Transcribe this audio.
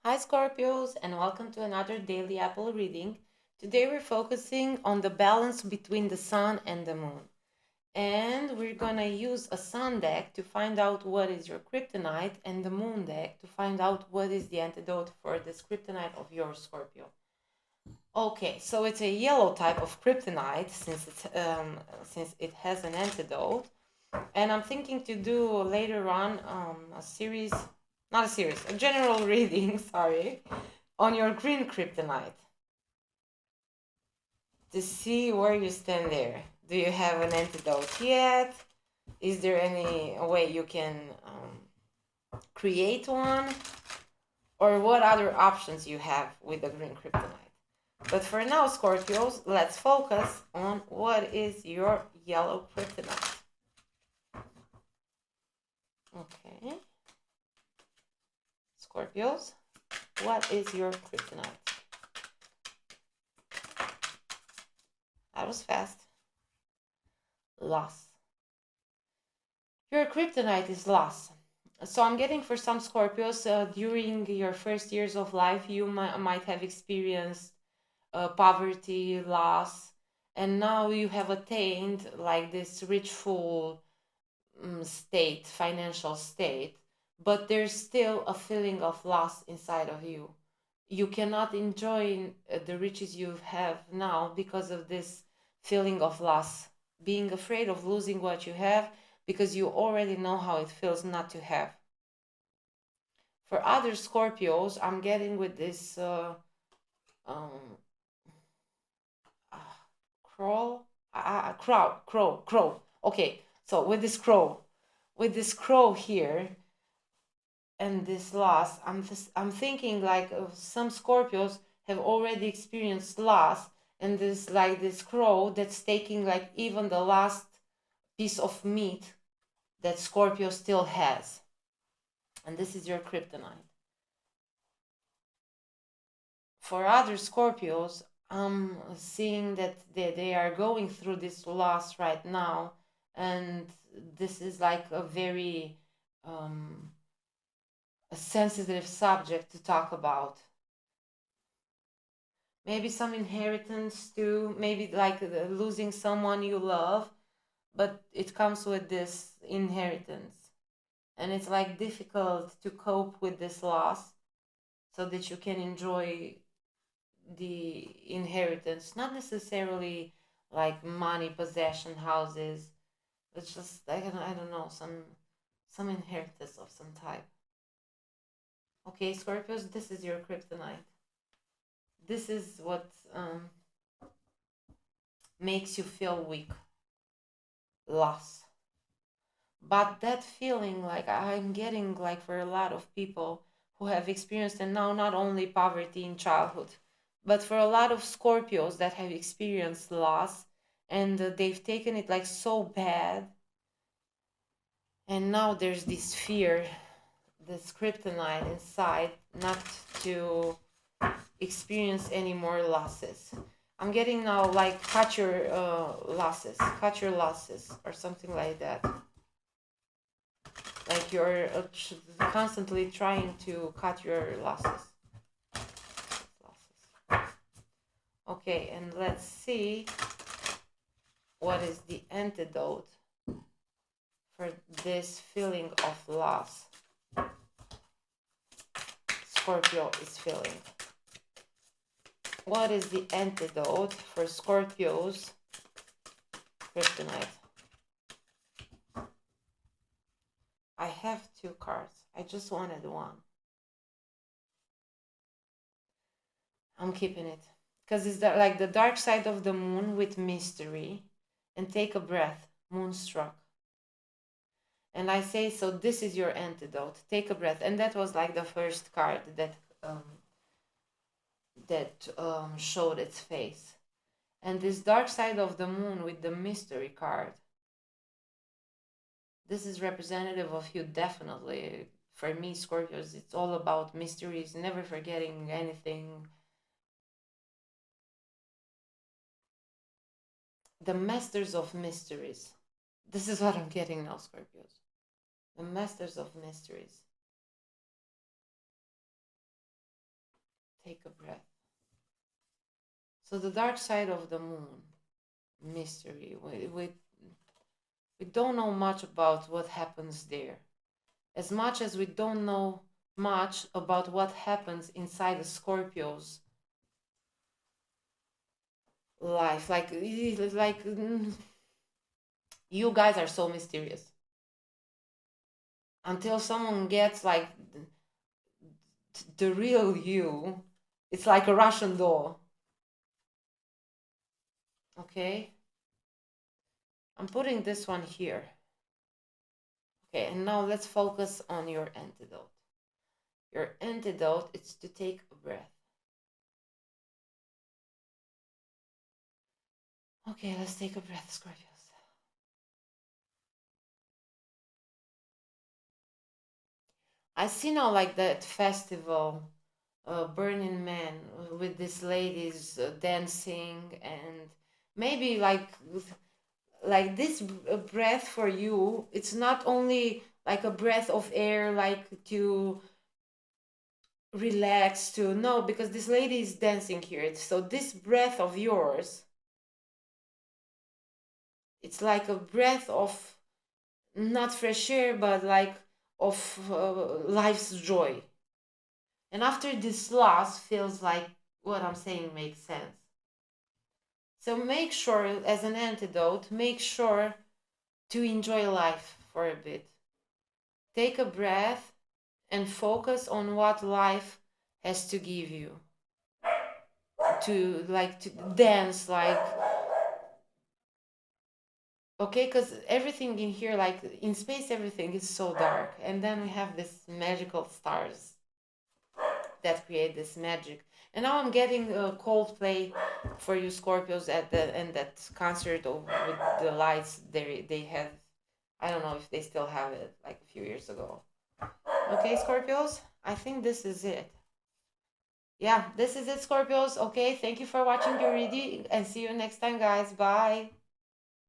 Hi Scorpios, and welcome to another daily Apple reading. Today we're focusing on the balance between the sun and the moon. And we're gonna use a sun deck to find out what is your kryptonite and the moon deck to find out what is the antidote for this kryptonite of your Scorpio. Okay, so it's a yellow type of kryptonite since it has an antidote. And I'm thinking to do later on a series, not a series, a general reading, sorry, on your green kryptonite to see where you stand there. Do you have an antidote yet? Is there any way you can create one? Or what other options you have with the green kryptonite? But for now, Scorpios, let's focus on what is your yellow kryptonite. Okay. Scorpios, what is your kryptonite? That was fast. Loss. Your kryptonite is loss. So I'm getting for some Scorpios during your first years of life, you might have experienced poverty, loss, and now you have attained like this rich, full state, financial state, but there's still a feeling of loss inside of you. You cannot enjoy the riches you have now because of this feeling of loss, being afraid of losing what you have because you already know how it feels not to have. For other Scorpios, I'm getting with this um, uh, crow. Okay, so with this crow here and this loss, I'm thinking like some Scorpios have already experienced loss, and this crow that's taking like even the last piece of meat that Scorpio still has, and this is your kryptonite. For other Scorpios, I'm seeing that they are going through this loss right now, and this is like a very a sensitive subject to talk about. Maybe some inheritance too, maybe like losing someone you love, but it comes with this inheritance. And it's like difficult to cope with this loss so that you can enjoy the inheritance, not necessarily like money, possession, houses. It's just I don't know, some inheritance of some type. Okay, Scorpios, this is your kryptonite. This is what makes you feel weak, loss. But that feeling, like I'm getting, like for a lot of people who have experienced, and now not only poverty in childhood, but for a lot of Scorpios that have experienced loss and they've taken it like so bad. And now there's this fear, this kryptonite inside, not to experience any more losses. I'm getting now like cut your losses, or something like that. Like you're constantly trying to cut your losses. Okay, and let's see what is the antidote for this feeling of loss Scorpio is feeling. What is the antidote for Scorpio's kryptonite? I have two cards. I just wanted one. I'm keeping it. Because it's like the dark side of the moon with mystery. And take a breath, moonstruck. And I say, so this is your antidote. Take a breath. And that was like the first card that showed its face. And this dark side of the moon with the mystery card. This is representative of you, definitely. For me, Scorpios, it's all about mysteries, never forgetting anything. The masters of mysteries. This is what I'm getting now, Scorpios. The masters of mysteries. Take a breath. So the dark side of the moon, mystery. We don't know much about what happens there. As much as we don't know much about what happens inside the Scorpio's life. Like you guys are so mysterious. Until someone gets like the real you, it's like a Russian doll. Okay? I'm putting this one here. Okay, and now let's focus on your antidote. Your antidote is to take a breath. Okay, let's take a breath, Scorpios. I see now like that festival, Burning Man, with these ladies dancing, and maybe like this breath for you, it's not only like a breath of air, like to relax, to no, because this lady is dancing here. So this breath of yours, it's like a breath of not fresh air, but like of life's joy. And after this loss, feels like what I'm saying makes sense. So make sure, as an antidote, make sure to enjoy life for a bit. Take a breath and focus on what life has to give you. To dance, like, okay, because everything in here, like in space, everything is so dark, and then we have this magical stars that create this magic. And now I'm getting a Coldplay for you Scorpios at the and that concert with the lights they had. I don't know if they still have it, like a few years ago. Okay, Scorpios, I think this is it. Yeah, this is it, Scorpios. Okay, thank you for watching your reading, and see you next time, guys. Bye.